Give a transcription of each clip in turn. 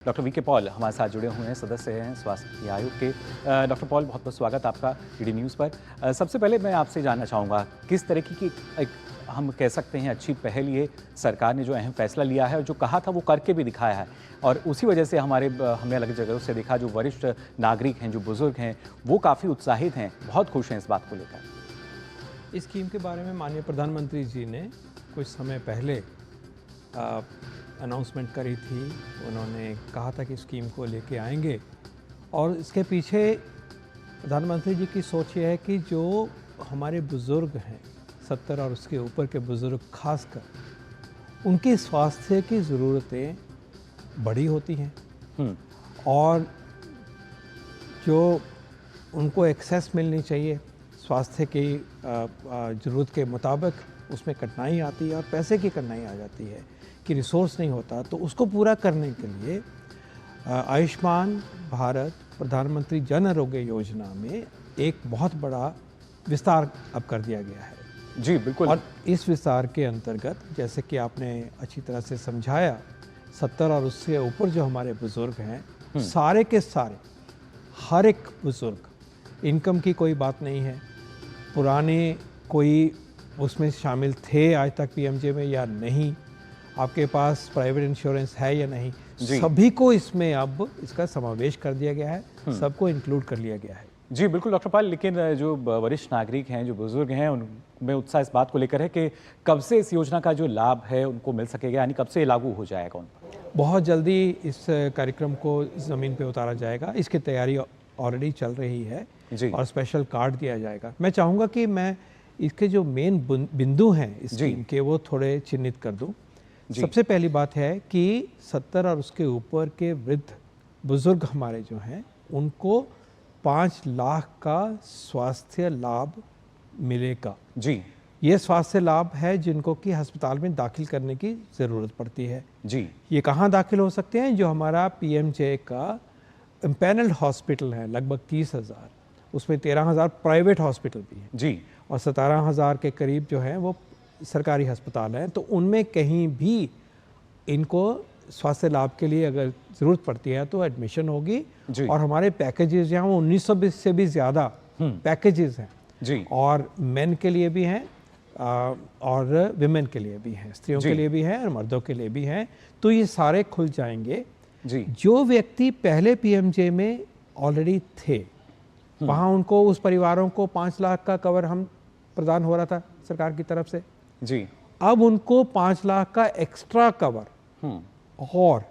Doctor V के Paul हमारे साथ जुड़े हुए हैं, सदस्य हैं स्वास्थ्य आयोग के। डॉक्टर पॉल, बहुत बहुत स्वागत आपका डीडी न्यूज़ पर। सबसे पहले मैं आपसे जानना चाहूँगा किस तरीके की एक हम कह सकते हैं अच्छी पहल ये सरकार ने जो अहम फैसला लिया है और जो कहा था वो करके भी दिखाया है, और उसी वजह से हमने अलग जगहों से देखा जो वरिष्ठ नागरिक हैं, जो बुजुर्ग हैं, वो काफ़ी उत्साहित हैं, बहुत खुश हैं इस बात को लेकर। इस स्कीम के बारे में माननीय प्रधानमंत्री जी ने कुछ समय पहले अनाउंसमेंट करी थी। उन्होंने कहा था कि स्कीम को लेके आएंगे, और इसके पीछे प्रधानमंत्री जी की सोच ये है कि जो हमारे बुज़ुर्ग हैं 70 और उसके ऊपर के बुज़ुर्ग खासकर, उनकी स्वास्थ्य की ज़रूरतें बड़ी होती हैं और जो उनको एक्सेस मिलनी चाहिए स्वास्थ्य की ज़रूरत के मुताबिक, उसमें कठिनाई आती है और पैसे की कठिनाई आ जाती है कि रिसोर्स नहीं होता। तो उसको पूरा करने के लिए आयुष्मान भारत प्रधानमंत्री जन आरोग्य योजना में एक बहुत बड़ा विस्तार अब कर दिया गया है। जी बिल्कुल। और इस विस्तार के अंतर्गत, जैसे कि आपने अच्छी तरह से समझाया, 70 और उससे ऊपर जो हमारे बुज़ुर्ग हैं, सारे के सारे, हर एक बुज़ुर्ग, इनकम की कोई बात नहीं है, पुराने कोई उसमें शामिल थे आज तक पीएमजे में या नहीं, आपके पास प्राइवेट इंश्योरेंस है या नहीं, सभी को इसमें अब इसका समावेश कर दिया गया है, सबको इंक्लूड कर लिया गया है। जी बिल्कुल डॉक्टर पॉल, लेकिन जो वरिष्ठ नागरिक हैं, जो बुजुर्ग हैं, उनमें उत्साह इस बात को लेकर है कि कब से इस योजना का जो लाभ है उनको मिल सकेगा, यानी कब से लागू हो जाएगा उन पर? बहुत जल्दी इस कार्यक्रम को ज़मीन पे उतारा जाएगा। इसकी तैयारी ऑलरेडी चल रही है और स्पेशल कार्ड दिया जाएगा। मैं चाहूँगा कि मैं इसके जो मेन बिंदु हैं इस स्कीम के, वो थोड़े चिन्हित कर दूँ। सबसे पहली बात है कि 70 और उसके ऊपर के वृद्ध बुजुर्ग हमारे जो हैं, उनको 5 लाख का स्वास्थ्य लाभ मिलेगा। जी, ये स्वास्थ्य लाभ है जिनको कि अस्पताल में दाखिल करने की ज़रूरत पड़ती है। जी, ये कहाँ दाखिल हो सकते हैं? जो हमारा पीएमजे का एम्पैनल्ड हॉस्पिटल है, लगभग 30,000, उसमें 13,000 प्राइवेट हॉस्पिटल भी हैं जी, और 17,000 के करीब जो हैं वो सरकारी अस्पताल हैं। तो उनमें कहीं भी इनको स्वास्थ्य लाभ के लिए अगर ज़रूरत पड़ती है तो एडमिशन होगी, और हमारे पैकेजेस यहाँ 1920 से भी ज़्यादा पैकेजेस हैं जी, और मेन के लिए भी हैं और विमेन के लिए भी हैं, स्त्रियों के लिए भी हैं और मर्दों के लिए भी हैं। तो ये सारे खुल जाएंगे जी। जो व्यक्ति पहले पीएमजे में ऑलरेडी थे, वहाँ उनको, उस परिवारों को 5 लाख का कवर हम प्रदान हो रहा था सरकार की तरफ से जी। अब उनको 5 लाख का एक्स्ट्रा कवर, और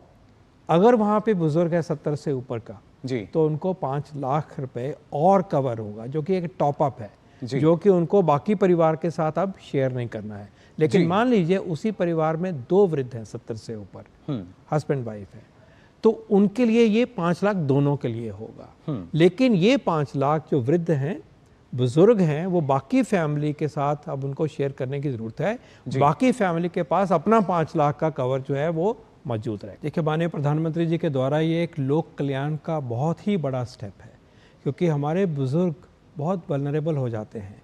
अगर वहाँ पे बुजुर्ग है 70 से ऊपर का जी, तो उनको 5 लाख रुपए और कवर होगा, जो कि एक टॉपअप है, जो कि उनको बाकी परिवार के साथ अब शेयर नहीं करना है। लेकिन मान लीजिए उसी परिवार में 2 वृद्ध हैं 70 से ऊपर, हस्बैंड वाइफ है, तो उनके लिए ये 5 लाख दोनों के लिए होगा। लेकिन ये 5 लाख जो वृद्ध हैं, बुजुर्ग हैं, वो बाकी फैमिली के साथ अब उनको शेयर करने की ज़रूरत है। बाकी फैमिली के पास अपना 5 लाख का कवर जो है वो मौजूद रहे। देखिए, माननीय प्रधानमंत्री जी के द्वारा ये एक लोक कल्याण का बहुत ही बड़ा स्टेप है, क्योंकि हमारे बुज़ुर्ग बहुत वल्नरेबल हो जाते हैं,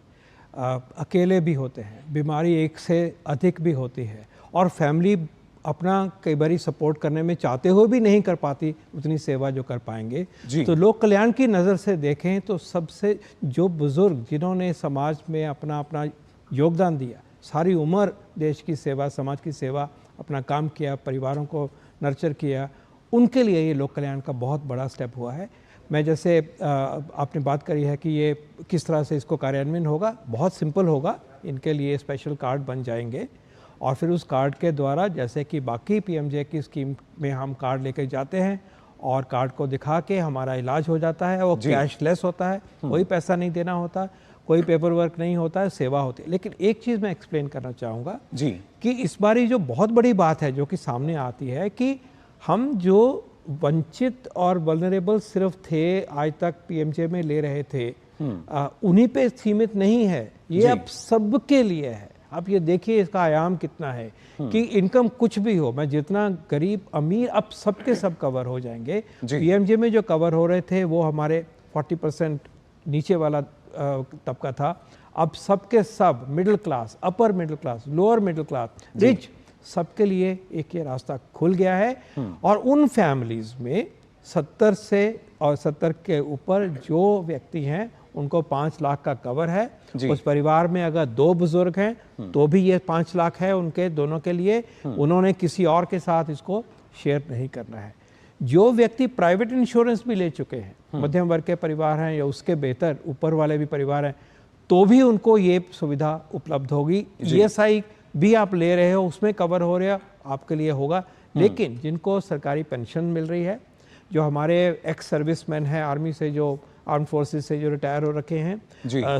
अकेले भी होते हैं, बीमारी एक से अधिक भी होती है, और फैमिली अपना कई बारी सपोर्ट करने में चाहते हुए भी नहीं कर पाती उतनी सेवा जो कर पाएंगे। तो लोक कल्याण की नज़र से देखें तो सबसे जो बुज़ुर्ग जिन्होंने समाज में अपना अपना योगदान दिया, सारी उम्र देश की सेवा, समाज की सेवा, अपना काम किया, परिवारों को नर्चर किया, उनके लिए ये लोक कल्याण का बहुत बड़ा स्टेप हुआ है। मैं जैसे आपने बात करी है कि ये किस तरह से इसको कार्यान्वयन होगा, बहुत सिंपल होगा। इनके लिए स्पेशल कार्ड बन जाएंगे, और फिर उस कार्ड के द्वारा, जैसे कि बाकी पीएमजे की स्कीम में हम कार्ड लेकर जाते हैं और कार्ड को दिखा के हमारा इलाज हो जाता है, वो कैशलेस होता है, कोई पैसा नहीं देना होता, कोई पेपर वर्क नहीं होता है, सेवा होती है। लेकिन एक चीज़ मैं एक्सप्लेन करना चाहूँगा जी, कि इस बारी जो बहुत बड़ी बात है जो कि सामने आती है कि हम जो वंचित और वल्नरेबल सिर्फ थे आज तक पीएमजे में ले रहे थे, उन्हीं पे सीमित नहीं है, ये अब सबके लिए है। आप ये देखिए इसका आयाम कितना है कि इनकम कुछ भी हो, मैं जितना गरीब अमीर, अब सबके सब कवर हो जाएंगे। पीएमजे में जो कवर हो रहे थे वो हमारे 40% नीचे वाला तबका था, अब सबके सब, middle class, upper middle class, lower middle class, rich, सबके लिए एक ये रास्ता खुल गया है। और उन फैमिलीज़ में 70 से और 70 के ऊपर जो व्यक्ति हैं उनको 5 लाख का कवर है। उस परिवार में अगर 2 बुजुर्ग हैं तो भी ये 5 लाख है उनके दोनों के लिए। उन्होंने किसी और के साथ इसको शेयर नहीं करना है। जो व्यक्ति प्राइवेट इंश्योरेंस भी ले चुके हैं, मध्यम वर्ग के परिवार हैं या उसके बेहतर ऊपर वाले भी परिवार हैं, तो भी उनको ये सुविधा उपलब्ध होगी। ESI भी आप ले रहे हो उसमें कवर हो रहा आपके लिए होगा। लेकिन जिनको सरकारी पेंशन मिल रही है, जो हमारे एक्स सर्विसमैन हैं आर्मी से, जो आर्म फोर्सेस से जो रिटायर हो रखे हैं,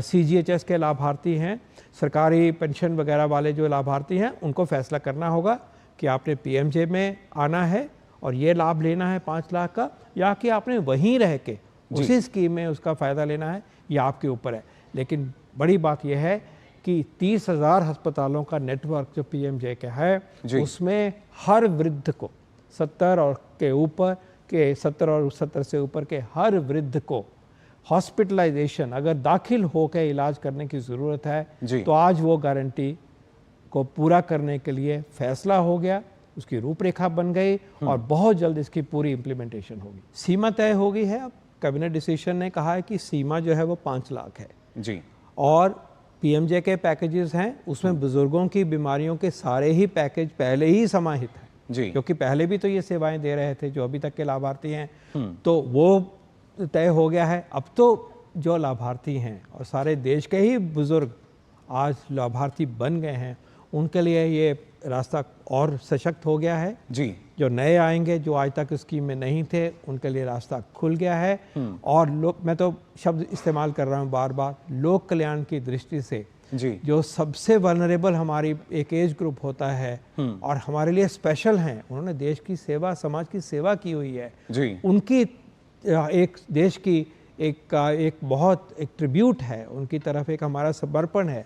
CGHS के लाभार्थी हैं, सरकारी पेंशन वगैरह वाले जो लाभार्थी हैं, उनको फैसला करना होगा कि आपने PMJ में आना है और ये लाभ लेना है 5 लाख का, या कि आपने वहीं रह के उसी स्कीम में उसका फ़ायदा लेना है, ये आपके ऊपर है। लेकिन बड़ी बात यह है कि 30,000 अस्पतालों का नेटवर्क जो PMJ का है, उसमें हर वृद्ध को 70 और के ऊपर के 70 और 70 से ऊपर के हर वृद्ध को हॉस्पिटलाइजेशन अगर दाखिल होकर इलाज करने की ज़रूरत है तो आज वो गारंटी को पूरा करने के लिए फैसला हो गया, उसकी रूपरेखा बन गई और बहुत जल्द इसकी पूरी इम्प्लीमेंटेशन होगी। सीमा तय हो गई है। अब कैबिनेट डिसीजन ने कहा है कि सीमा जो है वो 5 लाख है जी। और PMJ के पैकेजेस हैं, उसमें बुजुर्गों की बीमारियों के सारे ही पैकेज पहले ही समाहित हैं जी। क्योंकि पहले भी तो ये सेवाएं दे रहे थे जो अभी तक के लाभार्थी हैं, तो वो तय हो गया है। अब तो जो लाभार्थी हैं और सारे देश के ही बुजुर्ग आज लाभार्थी बन गए हैं, उनके लिए ये रास्ता और सशक्त हो गया है जी। जो नए आएंगे, जो आज तक स्कीम में नहीं थे, उनके लिए रास्ता खुल गया है। और मैं तो शब्द इस्तेमाल कर रहा हूँ बार बार, लोक कल्याण की दृष्टि से जी। जो सबसे वल्नरेबल हमारी एक एज ग्रुप होता है और हमारे लिए स्पेशल हैं, उन्होंने देश की सेवा, समाज की सेवा की हुई है जी। उनकी एक देश की एक बहुत एक ट्रिब्यूट है उनकी तरफ, एक हमारा समर्पण है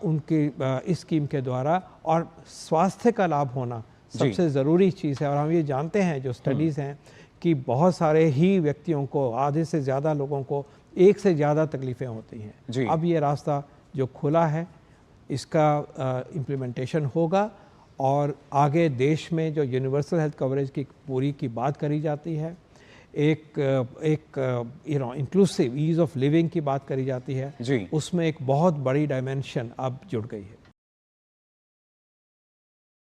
उनकी इस स्कीम के द्वारा। और स्वास्थ्य का लाभ होना सबसे ज़रूरी चीज़ है। और हम ये जानते हैं जो स्टडीज़ हैं कि बहुत सारे ही व्यक्तियों को, आधे से ज़्यादा लोगों को एक से ज़्यादा तकलीफ़ें होती हैं। अब ये रास्ता जो खुला है इसका इम्प्लीमेंटेशन होगा और आगे देश में जो यूनिवर्सल हेल्थ कवरेज की पूरी की बात करी जाती है, एक इंक्लूसिव ईज़ ऑफ लिविंग की बात करी जाती है, उसमें एक बहुत बड़ी डायमेंशन अब जुड़ गई है।